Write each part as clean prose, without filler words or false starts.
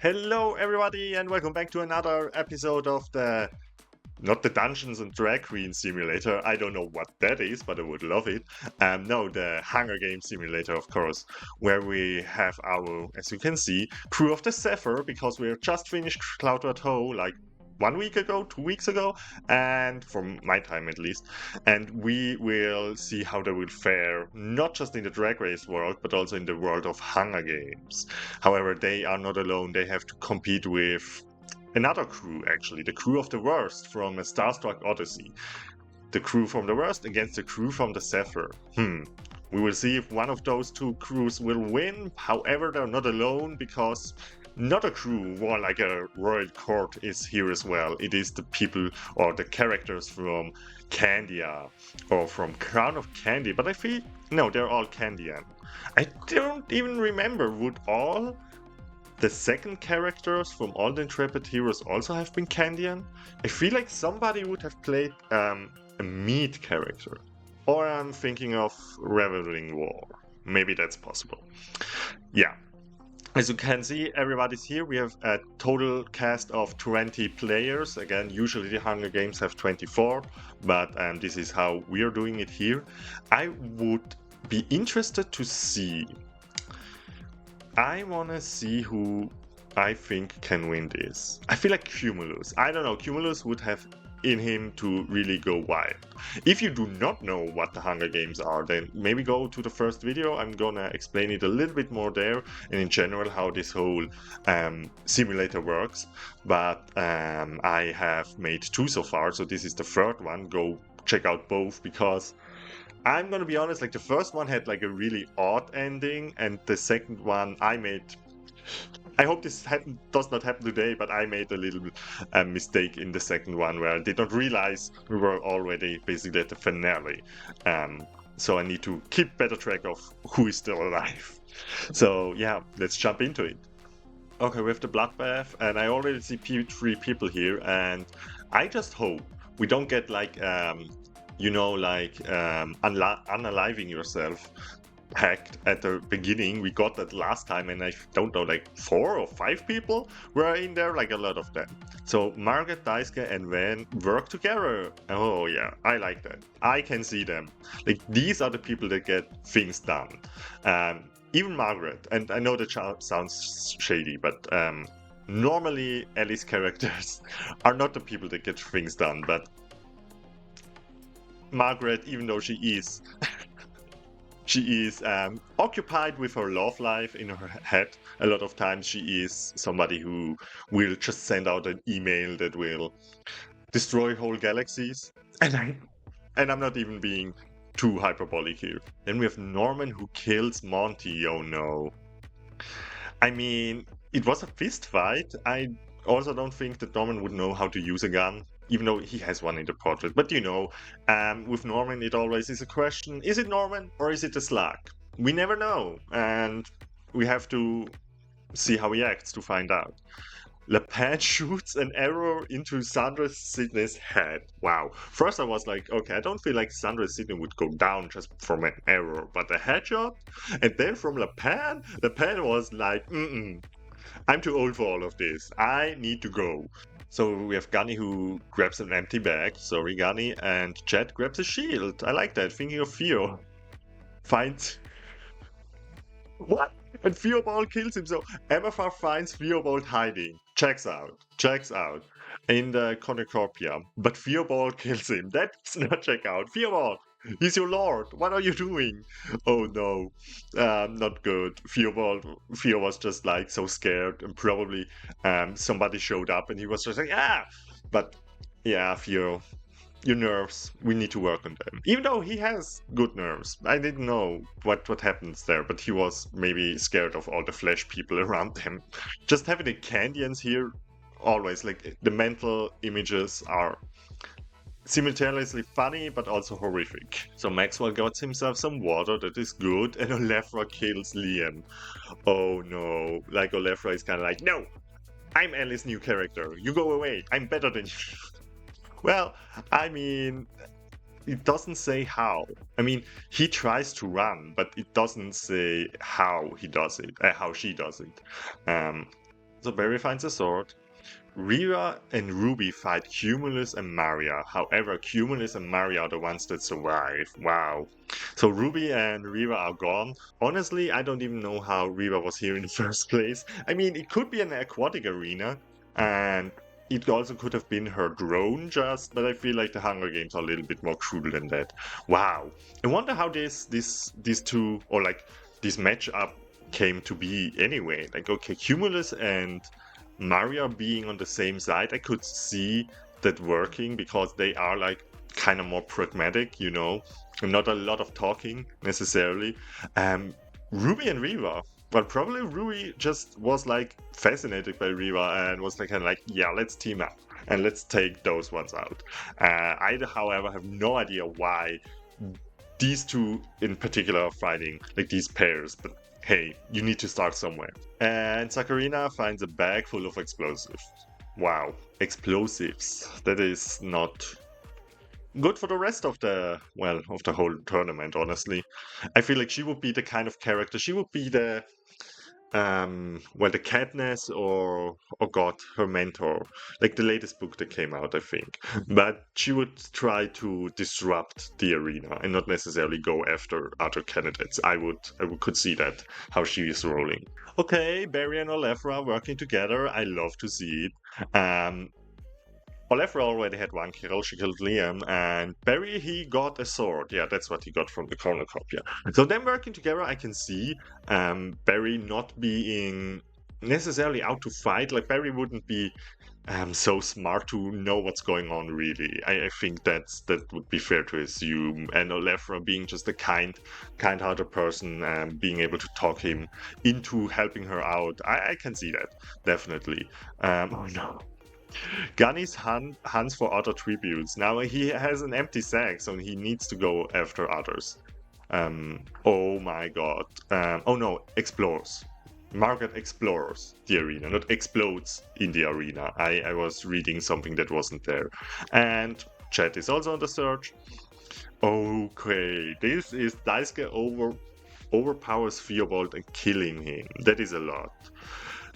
Hello, everybody, and welcome back to another episode of not the Dungeons and Drag Queen simulator. I don't know what that is, but I would love it. No, the Hunger Games simulator, of course, where we have our, as you can see, crew of the Zephyr, because we just finished Cloud Plateau like 1 week ago, 2 weeks ago, and from my time at least. And we will see how they will fare, not just in the Drag Race world, but also in the world of Hunger Games. However, they are not alone. They have to compete with another crew, actually, the crew of the worst from a Starstruck Odyssey. The crew from the worst against the crew from the Zephyr. We will see if one of those two crews will win. However, they're not alone because not a crew more like a royal court is here as well. It is the people or the characters from Candia or from Crown of Candy. But I feel, no, they're all Candian. I don't even remember, would all the second characters from all the Intrepid Heroes also have been Candian? I feel like somebody would have played a meat character. Or I'm thinking of Reveling War. Maybe that's possible. Yeah. As you can see, everybody's here. We have a total cast of 20 players. Again, usually the Hunger Games have 24, but this is how we are doing it here. I would be interested to see. I want to see who I think can win this. I feel like Cumulus. I don't know. Cumulus would have in him to really go wild. If you do not know what the Hunger Games are, then maybe go to the first video. I'm gonna explain it a little bit more there and in general how this whole simulator works. But I have made 2 so far, so this is the third one. Go check out both because I'm gonna be honest, like the first one had like a really odd ending, and the second one I hope this does not happen today, but I made a little mistake in the second one where I did not realize we were already basically at the finale. So I need to keep better track of who is still alive. So yeah, let's jump into it. Okay, we have the bloodbath, and I already see 3 people here, and I just hope we don't get like unaliving yourself hacked at the beginning. We got that last time, and I don't know, like 4 or 5 people were in there, like a lot of them. So Margaret, Daisuke, and Van work together. Oh yeah, I like that. I can see them. Like these are the people that get things done. Even Margaret, and I know that sounds shady, but normally Ellie's characters are not the people that get things done, but Margaret, even though she is occupied with her love life in her head. A lot of times she is somebody who will just send out an email that will destroy whole galaxies. And I'm not even being too hyperbolic here. Then we have Norman who kills Monty. Oh no. I mean, it was a fist fight. I also don't think that Norman would know how to use a gun, even though he has one in the portrait. But with Norman, it always is a question, is it Norman or is it a slug? We never know, and we have to see how he acts to find out. Lepin shoots an arrow into Sandra Sidney's head. Wow. First I was like, okay, I don't feel like Sandra Sidney would go down just from an arrow, but a headshot? And then from Lepin was like, I'm too old for all of this. I need to go. So we have Gunny who grabs an empty bag. Sorry, Gunny. And Chad grabs a shield. I like that. Thinking of Theo. Finds... What? And Theobald kills him. So Emmerfar finds Theobald hiding. Checks out. In the cornucopia. But Theobald kills him. That's not check out. Theobald! He's your lord. What are you doing? Oh no, not good. Theo was just like so scared, and probably somebody showed up, and he was just like, ah. But yeah, Theo, your nerves. We need to work on them. Even though he has good nerves, I didn't know what happens there, but he was maybe scared of all the flesh people around him. Just having the Candians here, always like the mental images are simultaneously funny but also horrific. So Maxwell got himself some water, that is good, and Olefra kills Liam. Oh no, like Olefra is kind of like, no, I'm Ellie's new character, you go away, I'm better than you. Well, I mean, it doesn't say how. I mean, he tries to run, but it doesn't say how he does it, how she does it. So Barry finds a sword. Rira and Ruby fight Cumulus and Maria. However, Cumulus and Maria are the ones that survive. Wow. So Ruby and Rira are gone. Honestly, I don't even know how Rira was here in the first place. I mean, it could be an aquatic arena, and it also could have been her drone just, but I feel like the Hunger Games are a little bit more cruel than that. Wow. I wonder how these two, or like this matchup came to be anyway. Like, okay, Cumulus and Maria being on the same side, I could see that working because they are like kind of more pragmatic, and not a lot of talking necessarily. Ruby and Riva. Well, probably Ruby just was like fascinated by Riva and was like, kind of like, yeah, let's team up and let's take those ones out. I, however, have no idea why these two in particular are fighting, like these pairs, but hey, you need to start somewhere. And Sakurina finds a bag full of explosives. Wow, explosives. That is not good for the rest of the whole tournament, honestly. I feel like she would be the kind of character, she would be the the Katniss or God, her mentor, like the latest book that came out, I think. But she would try to disrupt the arena and not necessarily go after other candidates. I could see that how she is rolling. Okay, Barry and Olefra working together. I love to see it. Olefra already had one kill, she killed Liam, and Barry, he got a sword. Yeah, that's what he got from the cornucopia. So them working together, I can see Barry not being necessarily out to fight. Like, Barry wouldn't be so smart to know what's going on, really. I think that would be fair to assume. And Olefra being just a kind-hearted person, being able to talk him into helping her out. I can see that, definitely. Oh no. Gunny's hunts for other tributes. Now he has an empty sack, so he needs to go after others. Oh my god. Oh no, explores. Margaret explores the arena, not explodes in the arena. I was reading something that wasn't there. And Chet is also on the search. Okay, this is Daisuke overpowers Theobald and killing him. That is a lot.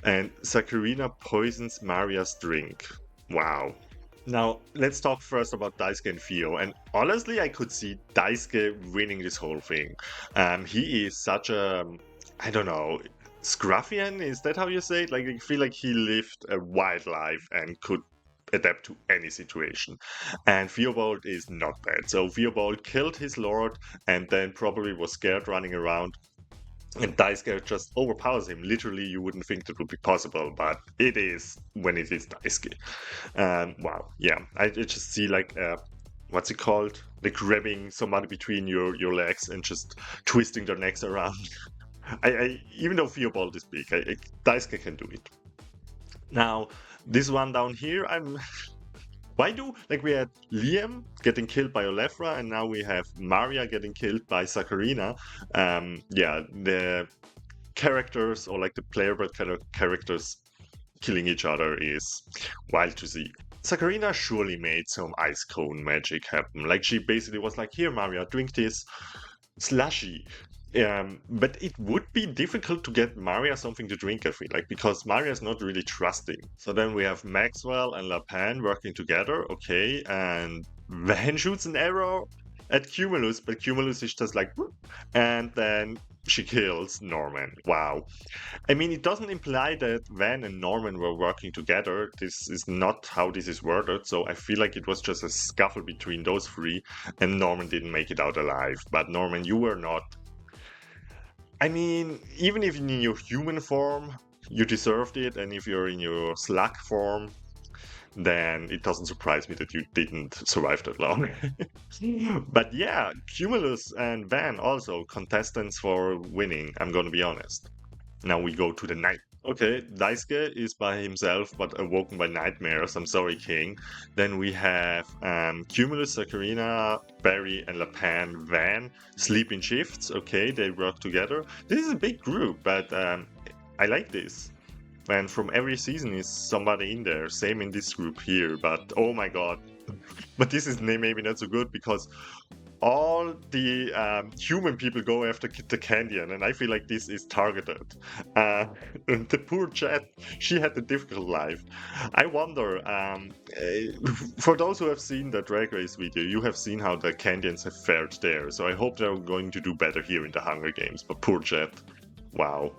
And Sakurina poisons Maria's drink. Wow. Now, let's talk first about Daisuke and Theo. And honestly, I could see Daisuke winning this whole thing. He is such a, I don't know, scruffian? Is that how you say it? Like, I feel like he lived a wild life and could adapt to any situation. And Theobald is not that. So Theobald killed his lord and then probably was scared running around. And Daisuke just overpowers him. Literally, you wouldn't think that would be possible, but it is when it is Daisuke. Wow, yeah. I just see like, what's it called? Like grabbing somebody between your legs and just twisting their necks around. I even though Theobald is big, Daisuke can do it. Now, this one down here, why do, like, we had Liam getting killed by Olefra, and now we have Maria getting killed by Sakurina. Yeah, the characters, or like the player-built kind of characters killing each other is wild to see. Sakurina surely made some ice cone magic happen. Like, she basically was like, here, Maria, drink this slushy. But it would be difficult to get Maria something to drink, I feel like, because Maria is not really trusting. So then we have Maxwell and Lapin working together, okay, and Van shoots an arrow at Cumulus, but Cumulus is just like, whoop, and then she kills Norman. Wow. I mean, it doesn't imply that Van and Norman were working together. This is not how this is worded, so I feel like it was just a scuffle between those three, and Norman didn't make it out alive. But Norman, you were not. I mean, even if in your human form, you deserved it, and if you're in your slug form, then it doesn't surprise me that you didn't survive that long. But yeah, Cumulus and Van also contestants for winning, I'm gonna be honest. Now we go to the night. Okay, Daisuke is by himself but awoken by nightmares. I'm sorry, King. Then we have Cumulus, Sakurina, Barry, and Lapin, Van sleep in shifts. Okay, they work together. This is a big group, but I like this. And from every season is somebody in there. Same in this group here, but oh my god. But this is maybe not so good because all the human people go after the Candian, and I feel like this is targeted. And the poor Jet, she had a difficult life. I wonder, for those who have seen the Drag Race video, you have seen how the Candians have fared there, so I hope they're going to do better here in the Hunger Games, but poor Jet, wow.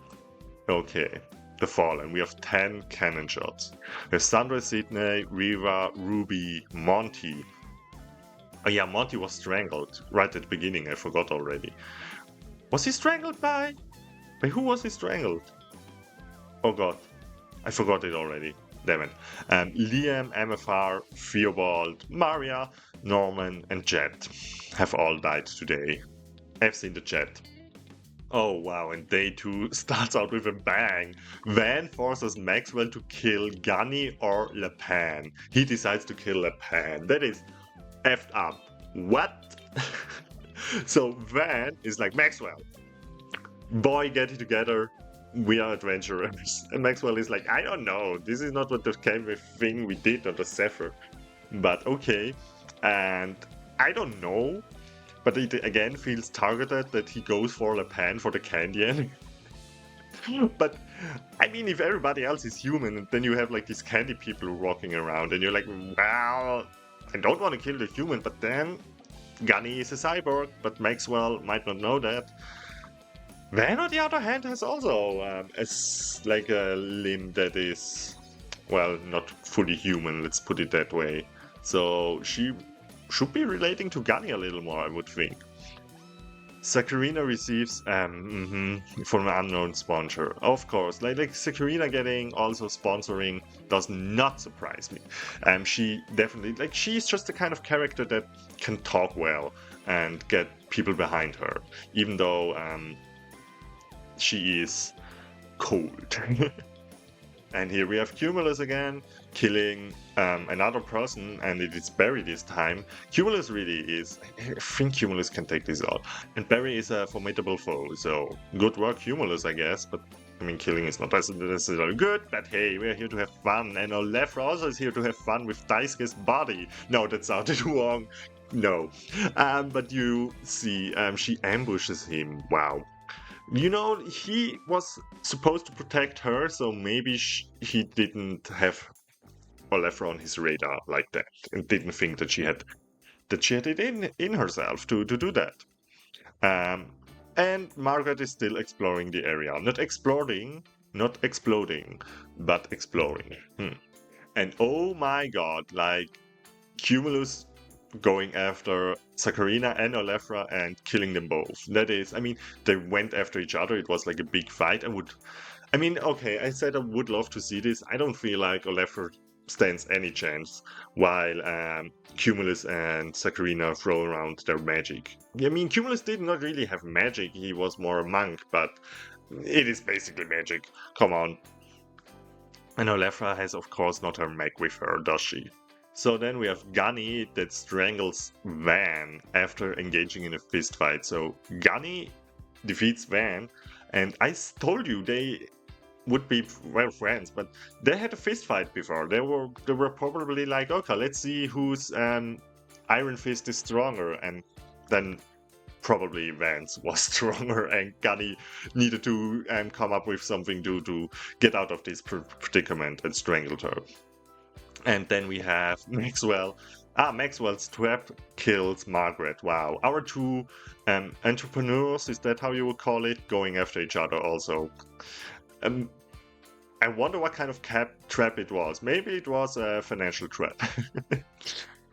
Okay, the Fallen. We have 10 cannon shots. We have Sandra, Sydney, Riva, Ruby, Monty. Oh yeah, Monty was strangled right at the beginning. I forgot already. Was he strangled by who was he strangled? Oh god, I forgot it already. Damn it. Liam, MFR, Theobald, Maria, Norman, and Jet have all died today. I've seen the chat. Oh wow, and day 2 starts out with a bang. Van forces Maxwell to kill Gunny or Le Pen. He decides to kill Le Pen. That is effed up. What? So Van is like, Maxwell, boy, get it together. We are adventurers. And Maxwell is like, I don't know. This is not what the kind of thing we did on the Zephyr. But okay. And I don't know. But it again feels targeted that he goes for Le Pen for the Candian. But I mean, if everybody else is human, then you have like these candy people walking around, and you're like, well, I don't want to kill the human, but then Gunny is a cyborg, but Maxwell might not know that. Van, on the other hand, has also like a limb that is, well, not fully human, let's put it that way. So she should be relating to Gunny a little more, I would think. Sakurina receives from an unknown sponsor. Of course, like Sakurina getting also sponsoring does not surprise me. She definitely, like, she's just the kind of character that can talk well and get people behind her, even though she is cold. And here we have Cumulus again, killing another person, and it is Barry this time. Cumulus really is... I think Cumulus can take this out. And Barry is a formidable foe, so good work Cumulus, I guess, but I mean, killing is not necessarily good, but hey, we're here to have fun, and Olefra also is here to have fun with Daisuke's body. No, that sounded wrong. No. But you see, she ambushes him. Wow. You know, he was supposed to protect her, so maybe he didn't have Olefra on his radar like that, and didn't think that she had it in herself to do that. And Margaret is still exploring the area, not exploding, but exploring. And oh my god, like Cumulus going after Sakurina and Olefra and killing them both. That is, I mean, they went after each other. It was like a big fight. Okay, I said I would love to see this. I don't feel like Olefra stands any chance while Cumulus and Sakurina throw around their magic. I mean, Cumulus did not really have magic. He was more a monk, but it is basically magic. Come on. And Olefra has, of course, not her mag with her, does she? So then we have Gunny that strangles Van after engaging in a fist fight. So Gunny defeats Van, and I told you they would be well friends, but they had a fist fight before. They were probably like, okay, let's see whose Iron Fist is stronger, and then probably Vance was stronger, and Gunny needed to come up with something to get out of this predicament, and strangled her. And then we have Maxwell. Maxwell's trap kills Margaret. Wow. Our two entrepreneurs, is that how you would call it? Going after each other also. I wonder what kind of trap it was. Maybe it was a financial trap.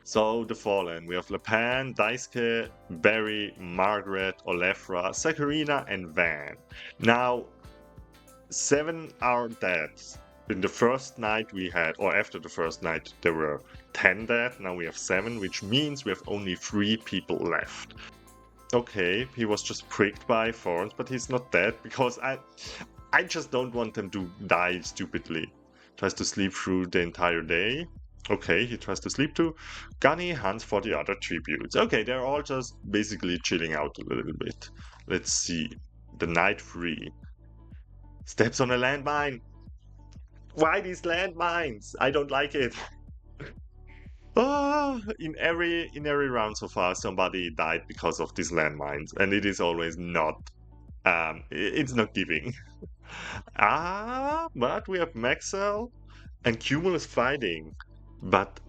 So, the Fallen. We have Le Pen, Daisuke, Barry, Margaret, Olefra, Sakurina, and Van. Now, 7 are dead. In the first night we had, or after the first night, there were 10 dead. Now we have 7, which means we have only 3 people left. Okay, he was just pricked by thorns, but he's not dead, because I just don't want them to die stupidly. Tries to sleep through the entire day. Okay, he tries to sleep too. Gunny hunts for the other tributes. Okay, they're all just basically chilling out a little bit. Let's see. The night 3. Steps on a landmine. Why these landmines? I don't like it. In every round so far, somebody died because of these landmines, and it is always not. It's not giving. But we have Maxwell and Cumulus fighting, but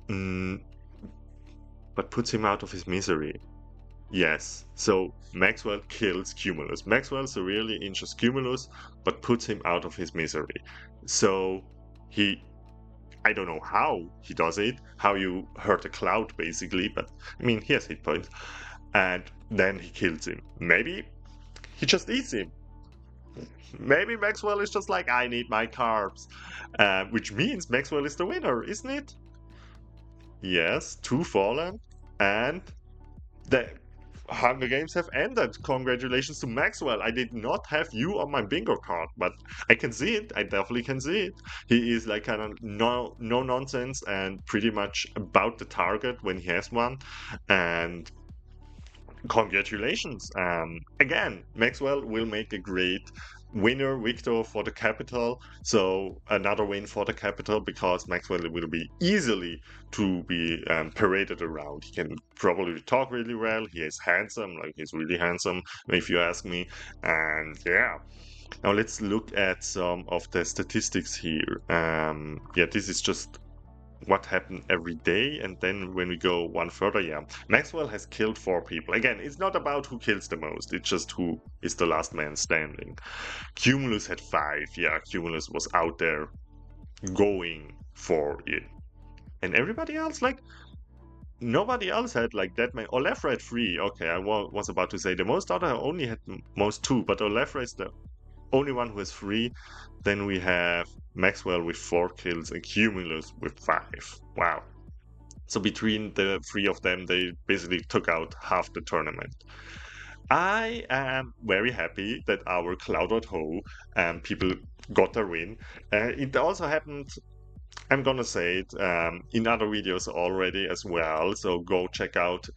puts him out of his misery. Yes, so Maxwell kills Cumulus. Maxwell severely injures Cumulus, but puts him out of his misery. So I don't know how he does it, how you hurt a cloud basically, but I mean, he has hit points. And then he kills him. Maybe he just eats him. Maybe Maxwell is just like, I need my carbs. Which means Maxwell is the winner, isn't it? Yes, 2 fallen. And the Hunger Games have ended. Congratulations to Maxwell. I did not have you on my bingo card, but I can see it. I definitely can see it. He is like kind of no nonsense and pretty much about the target when he has one. And congratulations. Again, Maxwell will make a great victor for the capital. So another win for the capital, because Maxwell will be easily to be paraded around. He can probably talk really well. He is handsome, like he's really handsome, if you ask me. And yeah. Now let's look at some of the statistics here. Yeah, this is just what happened every day, and then when we go one further, yeah, Maxwell has killed 4 people. Again, it's not about who kills the most, it's just who is the last man standing. Cumulus had 5. Yeah, Cumulus was out there going for it, and everybody else, like, nobody else had like that many. Olefra had 3. Okay, I was about to say the most other only had most 2, but Olefra is the only one who has 3. Then we have Maxwell with 4 kills and Cumulus with 5. Wow. So between the 3 of them, they basically took out half the tournament. I am very happy that our Cloud.ho people got their win. It also happened, I'm gonna say it, in other videos already as well. So go check out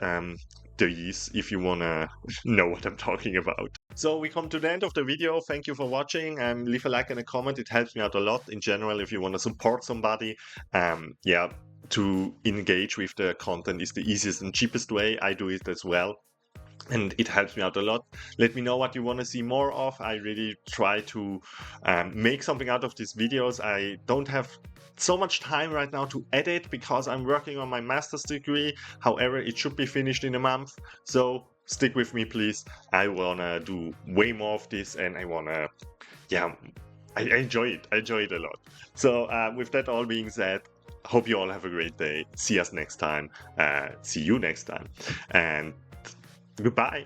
these if you wanna know what I'm talking about. So we come to the end of the video. Thank you for watching. Leave a like and a comment. It helps me out a lot in general if you want to support somebody. Yeah, to engage with the content is the easiest and cheapest way. I do it as well, and it helps me out a lot. Let me know what you want to see more of. I really try to make something out of these videos. I don't have so much time right now to edit because I'm working on my master's degree. However, it should be finished in a month, so stick with me, please. I wanna do way more of this, and I wanna, yeah, I enjoy it. I enjoy it a lot. So with that all being said, hope you all have a great day. See us next time. See you next time, and goodbye.